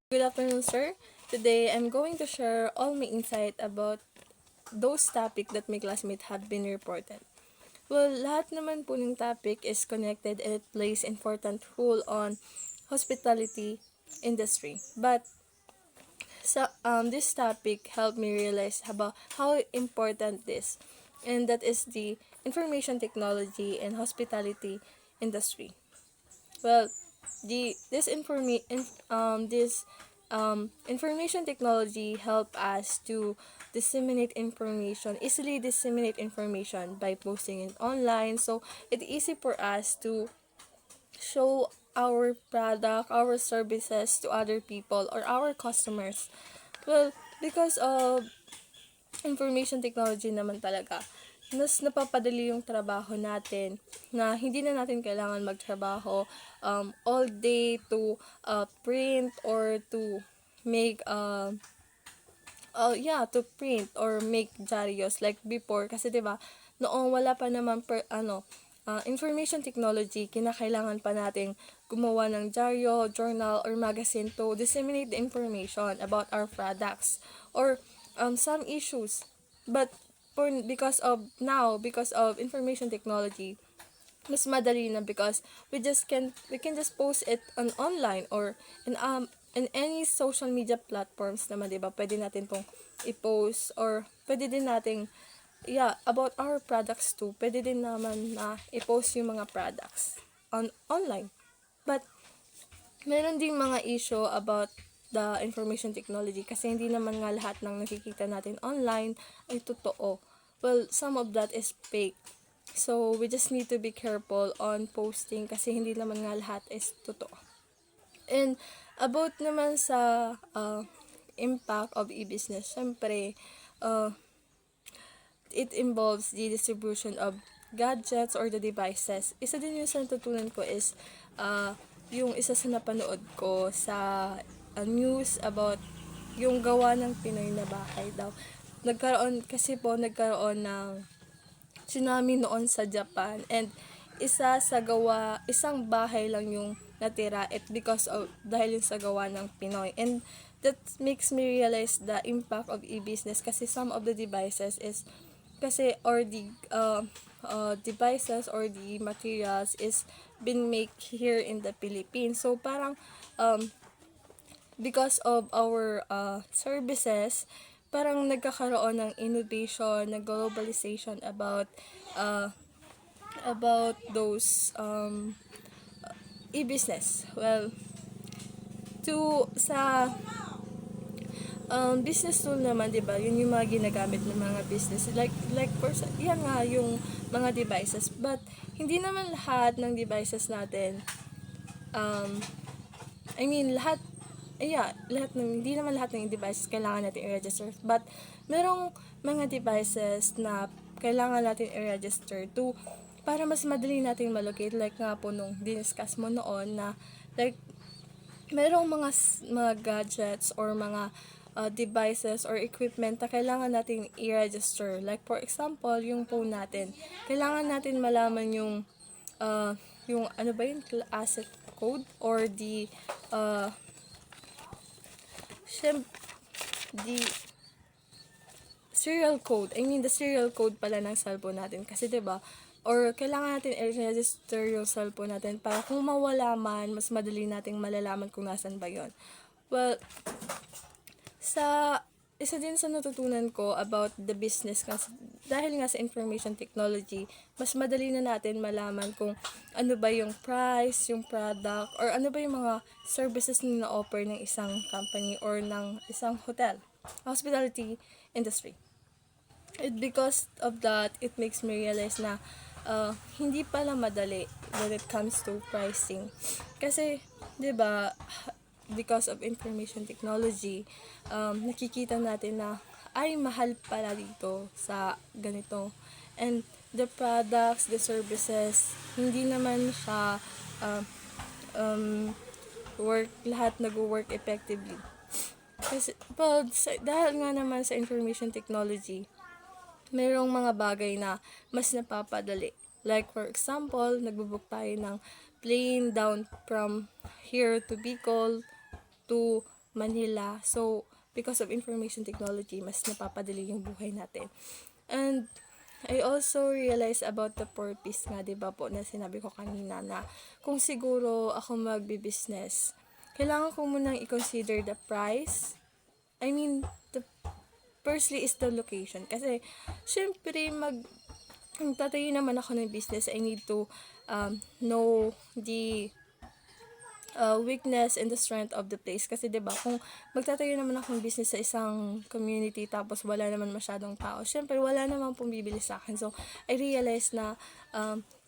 Good afternoon, sir. Today, I'm going to share all my insight about those topic that my classmates have been reported. Well, lahat naman po ng topic is connected and it plays important role on hospitality industry. But this topic helped me realize about how important this, and that is the information technology and hospitality industry. Well, this information technology help us to easily disseminate information by posting it online. So it's easy for us to show our product, our services to other people or our customers. Well, because of information technology naman talaga, mas napapadali yung trabaho natin na hindi na natin kailangan magtrabaho all day to print or to make to print or make diaries like before kasi 'di ba noong wala pa naman information technology, kinakailangan pa nating gumawa ng diaryo, journal or magazine to disseminate the information about our products or some issues. But because of information technology, mas madali na because we can just post it on online or in any social media platforms naman, 'di ba? Pwede natin tong i-post or pwede din nating about our products too. Pwede din naman na i-post yung mga products on online. But meron ding mga issue about the information technology kasi hindi naman nga lahat ng nakikita natin online ay totoo. Well, some of that is fake. So, we just need to be careful on posting kasi hindi naman nga lahat is totoo. And about naman sa impact of e-business, syempre, it involves the distribution of gadgets or the devices. Isa din yung sa natutunan ko is yung isa sa napanood ko sa news about yung gawa ng Pinoy na bahay daw. Nagkaroon ng tsunami noon sa Japan, and isang bahay lang yung natira because of dahil yung sa gawa ng Pinoy. And that makes me realize the impact of e-business kasi some of the devices is kasi or the devices or the materials is been made here in the Philippines. So parang because of our services, parang nagkakaroon ng innovation, ng globalization about those e-business. Well, to sa business tool naman, 'di ba? Yun yung mga ginagamit ng mga business. Yan nga yung mga devices. But hindi naman lahat ng devices natin I mean lahat hindi naman lahat ng devices kailangan natin i-register. But merong mga devices na kailangan natin i-register para mas madali nating malocate, like nga po nung diniscuss mo noon na like merong mga gadgets or mga devices or equipment na kailangan natin i-register. Like for example, yung phone natin. Kailangan natin malaman yung ano ba yun, asset code or uh, the serial code. The serial code pala ng cellphone natin. Kasi 'di ba? Or kailangan natin i-register yung cellphone natin para kung mawala man, mas madali nating malalaman kung nasan ba yun. Well, isa din sa natutunan ko about the business kasi dahil nga sa information technology, mas madali na natin malaman kung ano ba yung price, yung product, or ano ba yung mga services na na-offer ng isang company or ng isang hospitality industry. Because of that, it makes me realize na hindi pala madali when it comes to pricing. Kasi, 'di ba, because of information technology, nakikita natin na ay mahal pala dito sa ganito. And the products, the services, hindi naman siya lahat nag-work effectively. Kasi, dahil nga naman sa information technology, mayroong mga bagay na mas napapadali. Like for example, nagbo-book tayo ng plane down from here to Bicol to Manila. So, because of information technology, mas napapadali yung buhay natin. And I also realized about the purpose nga, 'di ba po, na sinabi ko kanina na kung siguro ako magbi-business, kailangan ko munang i-consider the price. I mean, the firstly is the location. Kasi, syempre, magtatayo naman ako ng business, I need to know the weakness and the strength of the place. Kasi 'di ba kung magtatayo naman akong business sa isang community tapos wala naman masyadong tao, syempre wala naman pong bibili sa akin. So, I realized na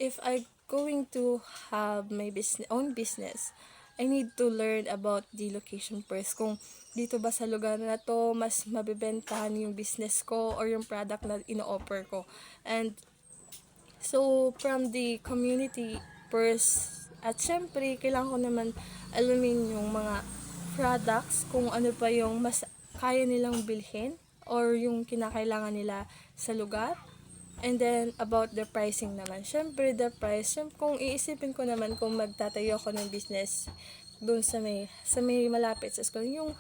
if I going to have my own business, I need to learn about the location first. Kung dito ba sa lugar na to, mas mabibentahan yung business ko or yung product na ino-offer ko. And so, from the community first, at syempre, kailangan ko naman alamin yung mga products, kung ano pa yung mas kaya nilang bilhin or yung kinakailangan nila sa lugar. And then, about the pricing naman. Syempre, the price, kung iisipin ko naman kung magtatayo ako ng business doon sa may malapit sa school, yung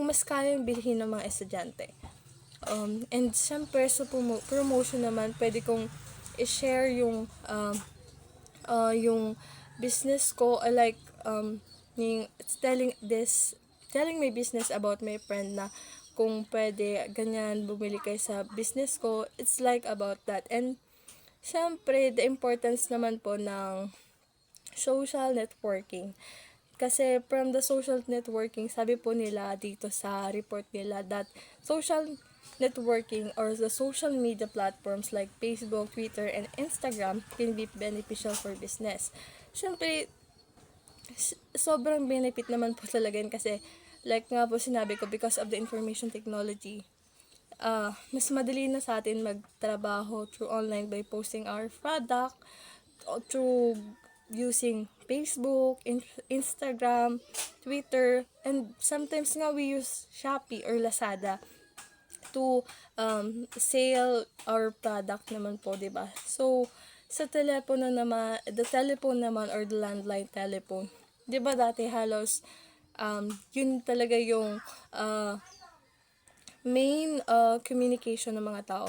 mas kayang bilhin ng mga estudyante. And syempre, sa promotion naman, pwede kong i-share yung business ko, like telling my business about my friend na kung pwede ganyan bumili kayo sa business ko. It's like about that. And syempre, the importance naman po ng social networking. Kasi from the social networking, sabi po nila dito sa report nila that social networking or the social media platforms like Facebook, Twitter, and Instagram can be beneficial for business. Siyempre, sobrang benefit naman po talaga yun kasi like nga po sinabi ko, because of the information technology, mas madali na sa atin magtrabaho through online by posting our product, through using Facebook, Instagram, Twitter, and sometimes nga we use Shopee or Lazada to sell our product naman po, 'di ba? So, sa telepono naman, the telephone naman or the landline telephone, 'di ba dati halos yun talaga yung main communication ng mga tao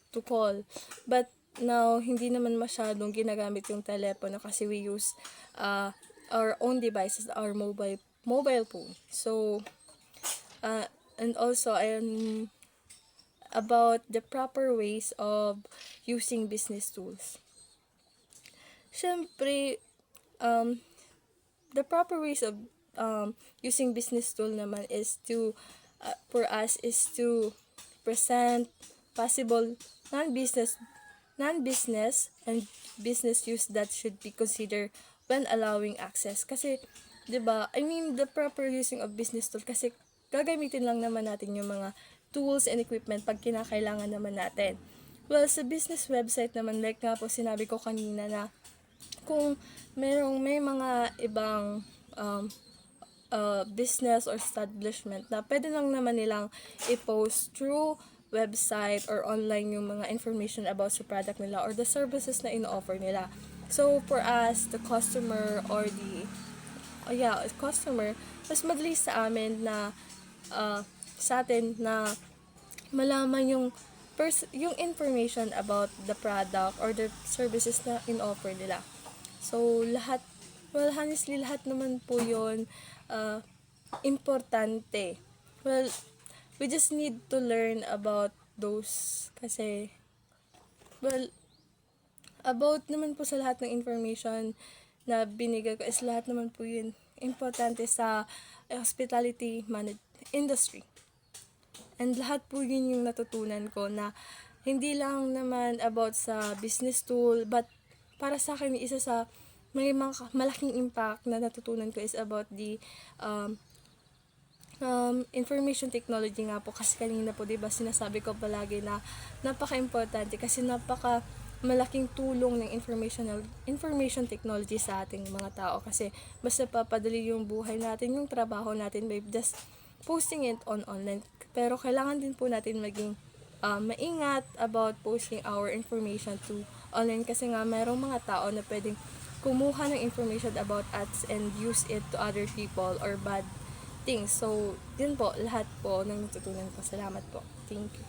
to call. But now, hindi naman masyadong ginagamit yung telepono kasi we use our own devices, our mobile phone. So, and also, about the proper ways of using business tools. Siyempre, the proper ways of using business tool naman is for us is to present possible non-business and business use that should be considered when allowing access. Kasi, 'di ba? I mean, the proper using of business tool kasi gagamitin lang naman natin yung mga tools and equipment pag kinakailangan naman natin. Well, sa business website naman, like nga po sinabi ko kanina na kung may mga ibang business or establishment na pwede lang naman nilang i-post through website or online yung mga information about sa product nila or the services na in-offer nila. So, for us, the customer or customer, mas madali sa amin na sa atin na malaman yung information about the product or the services na in-offer nila. So, honestly, lahat naman po yun importante. Well, we just need to learn about those kasi, about naman po sa lahat ng information na binigay ko is lahat naman po yun importante sa hospitality industry. And lahat po yun yung natutunan ko na hindi lang naman about sa business tool, but para sa akin, isa sa may mga malaking impact na natutunan ko is about the information technology nga po. Kasi kanina po, diba, sinasabi ko palagi na napaka-importante kasi malaking tulong ng information technology sa ating mga tao kasi basta papadali yung buhay natin, yung trabaho natin by just posting it on online. Pero kailangan din po natin maging maingat about posting our information to online kasi nga mayroong mga tao na pwedeng kumuha ng information about us and use it to other people or bad things. So, yun po, lahat po ng natutunan ko. Salamat po. Thank you.